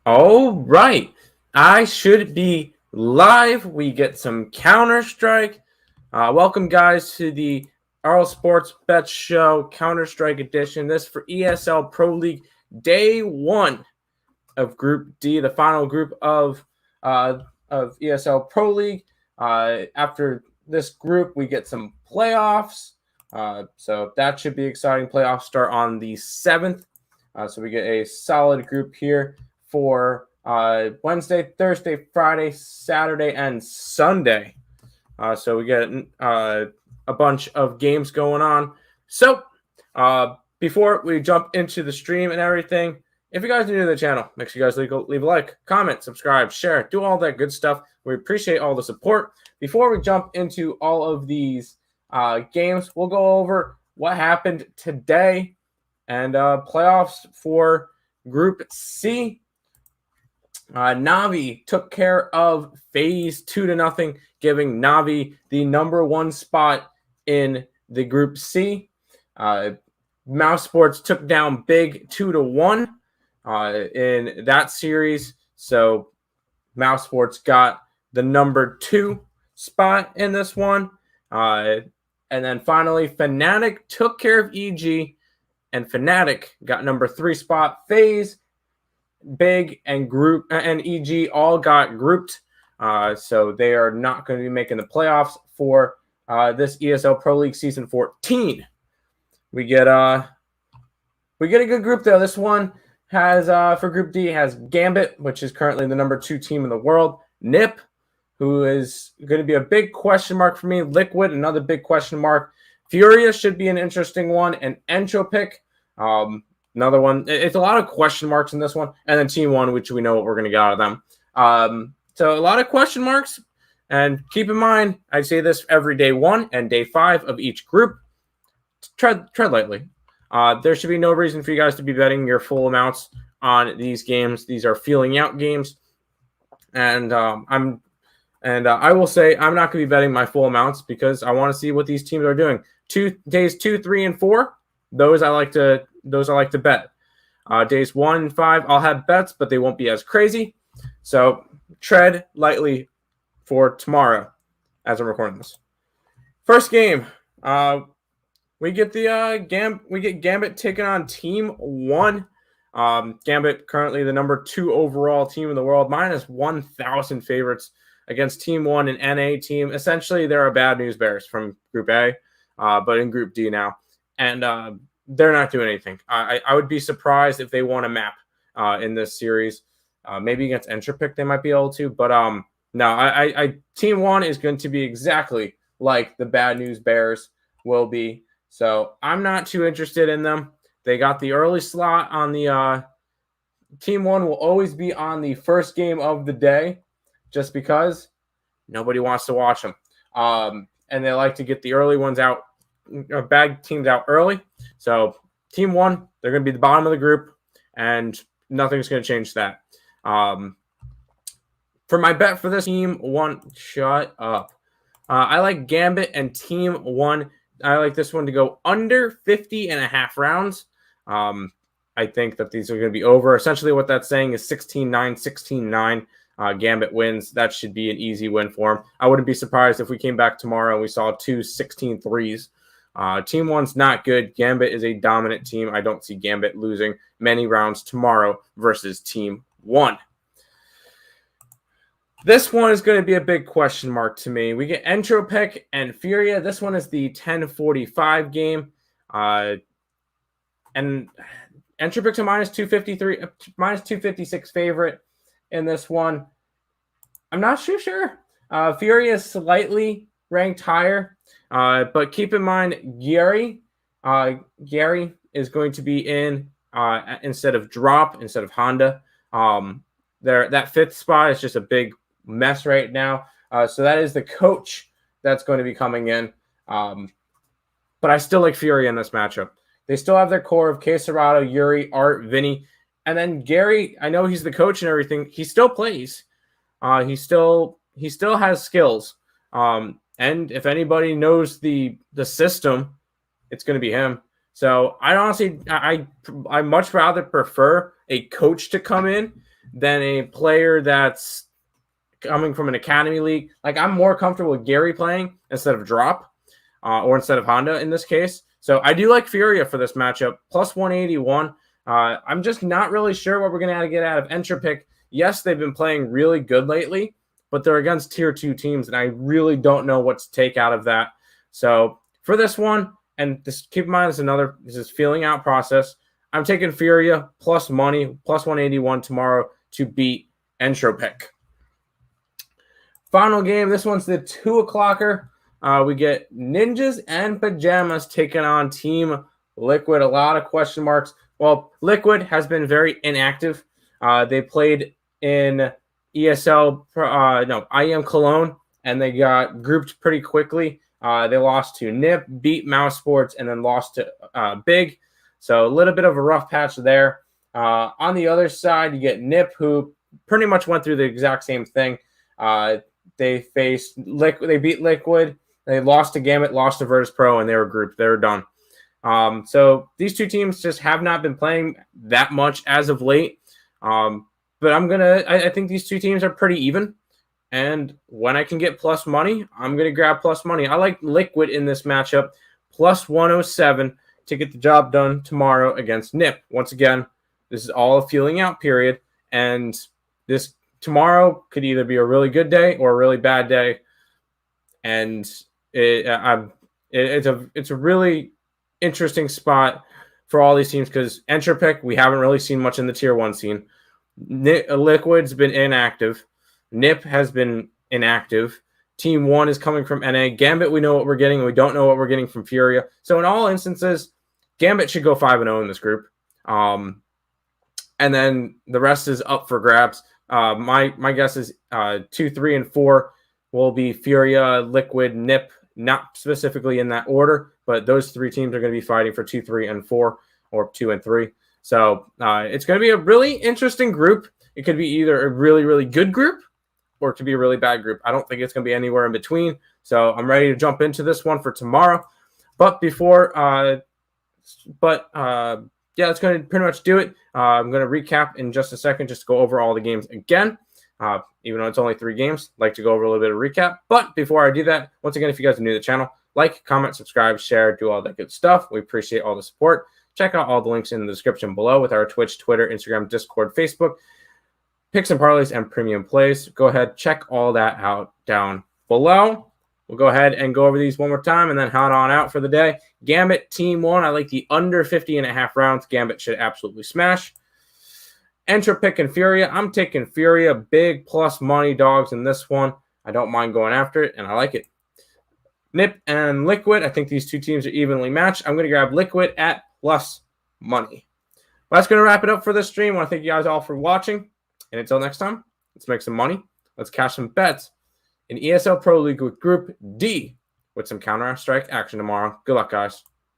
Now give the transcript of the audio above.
All right. I should be live. We get some Counter-Strike. Welcome, guys, to the Earle Sports Bet Show Counter-Strike edition. This for ESL Pro League Day 1 of Group D, the final group of ESL Pro League. After this group, we get some playoffs. So that should be exciting. Playoffs start on the 7th. So we get a solid group here for Wednesday, Thursday, Friday, Saturday, and Sunday. So we get a bunch of games going on. So before we jump into the stream and everything, if you guys are new to the channel, make sure you guys leave a like, comment, subscribe, share, do all that good stuff. We appreciate all the support. Before we jump into all of these games, we'll go over what happened today and playoffs for Group C. Navi took care of FaZe 2-0, giving Navi the #1 spot in the Group C. Mouse Sports took down Big 2-1 in that series. So Mouse Sports got the #2 spot in this one. And then finally, Fnatic took care of EG, and Fnatic got #3 spot. FaZe, Big, and EG all got grouped. So they are not going to be making the playoffs for this ESL Pro League Season 14. We get a good group though. This one has for Group D has Gambit, which is currently the #2 team in the world. NIP, who is going to be a big question mark for me. Liquid, another big question mark. Furia should be an interesting one, and Entropic, another one. It's a lot of question marks in this one, and then Team 1, which we know what we're going to get out of them. So a lot of question marks, and keep in mind, I say this every day 1 and day 5 of each group. Tread lightly. There should be no reason for you guys to be betting your full amounts on these games. These are feeling out games, and I will say I'm not going to be betting my full amounts because I want to see what these teams are doing. Days 2, 3, and 4. Those I like to bet. Days 1 and 5, I'll have bets, but they won't be as crazy. So tread lightly for tomorrow as I'm recording this. First game, we get Gambit taking on Team 1. Gambit currently the #2 overall team in the world, -1,000 favorites against Team 1, an NA team. Essentially, they're a bad news bears from Group A, but in Group D now. And they're not doing anything. I would be surprised if they won a map in this series. Maybe against Entropic they might be able to, but no. Team 1 is going to be exactly like the bad news bears will be. So I'm not too interested in them. They got the early slot on the Team 1 will always be on the first game of the day, just because nobody wants to watch them, and they like to get the early ones out. Bad teams out early. So Team 1, they're going to be the bottom of the group, and nothing's going to change that. For my bet for this Team 1, shut up. I like Gambit and Team 1. I like this one to go under 50.5 rounds. I think that these are going to be over. Essentially what that's saying is 16-9, 16-9. Gambit wins. That should be an easy win for him. I wouldn't be surprised if we came back tomorrow and we saw 2 16-3s. Team 1's not good. Gambit is a dominant team. I don't see Gambit losing many rounds tomorrow versus Team 1. This one is going to be a big question mark to me. We get Entropic and Furia. This one is the 10:45 game. And Entropic's a -253, -256 favorite in this one. I'm not too sure. Furia is slightly ranked higher. But keep in mind, Gary is going to be in instead of Drop, instead of Honda. That 5th spot is just a big mess right now. So that is the coach that's going to be coming in. But I still like Furia in this matchup. They still have their core of Quesarado, Yuri, Art, Vinny. And then Gary, I know he's the coach and everything. He still plays. He still has skills. And if anybody knows the system, it's going to be him. So I honestly, I much rather prefer a coach to come in than a player that's coming from an academy league. Like, I'm more comfortable with Gary playing instead of Drop or instead of Honda in this case. So I do like Furia for this matchup, plus 181. I'm just not really sure what we're going to get out of Entropic. Yes, they've been playing really good lately, but they're against tier 2 teams, and I really don't know what to take out of that. So for this one, and just keep in mind this is feeling out process, I'm taking Furia plus money, plus 181 tomorrow to beat Entropic. Final game, this one's the 2 o'clocker. We get Ninjas and Pajamas taking on Team Liquid. A lot of question marks. Well, Liquid has been very inactive. They played in ESL, IEM Cologne, and they got grouped pretty quickly. They lost to Nip, beat Mouse Sports, and then lost to Big. So a little bit of a rough patch there. On the other side, you get Nip, who pretty much went through the exact same thing. They faced Liquid. They beat Liquid. They lost to Gambit, lost to Virtus Pro, and they were grouped. They were done. So these two teams just have not been playing that much as of late. But I think these two teams are pretty even. And when I can get plus money, I'm going to grab plus money. I like Liquid in this matchup, plus 107 to get the job done tomorrow against Nip. Once again, this is all a feeling out period. And this tomorrow could either be a really good day or a really bad day. And it's a really interesting spot for all these teams because Entropic, we haven't really seen much in the tier 1 scene. Liquid's been inactive. Nip has been inactive. Team 1 is coming from NA. Gambit, we know what we're getting, and we don't know what we're getting from Furia. So in all instances, Gambit should go 5-0 in this group. And then the rest is up for grabs. My guess is 2, 3, and 4 will be Furia, Liquid, Nip, not specifically in that order, but those 3 teams are going to be fighting for 2, 3, and 4, or 2 and 3. So it's going to be a really interesting group. It could be either a really, really good group or it could be a really bad group. I don't think it's going to be anywhere in between. So I'm ready to jump into this one for tomorrow. But yeah, that's going to pretty much do it. I'm going to recap in just a second, just to go over all the games again. Even though it's only 3 games, I'd like to go over a little bit of recap. But before I do that, once again, if you guys are new to the channel, like, comment, subscribe, share, do all that good stuff. We appreciate all the support. Check out all the links in the description below with our Twitch, Twitter, Instagram, Discord, Facebook, picks and parlays, and premium plays. Go ahead, check all that out down below. We'll go ahead and go over these one more time and then head on out for the day. Gambit, Team 1. I like the under 50.5 rounds. Gambit should absolutely smash. Entropic and Furia. I'm taking Furia. Big plus money dogs in this one. I don't mind going after it, and I like it. Nip and Liquid. I think these two teams are evenly matched. I'm going to grab Liquid at plus money. Well, that's going to wrap it up for this stream. I want to thank you guys all for watching. And until next time, let's make some money. Let's cash some bets in ESL Pro League with Group D with some Counter-Strike action tomorrow. Good luck, guys.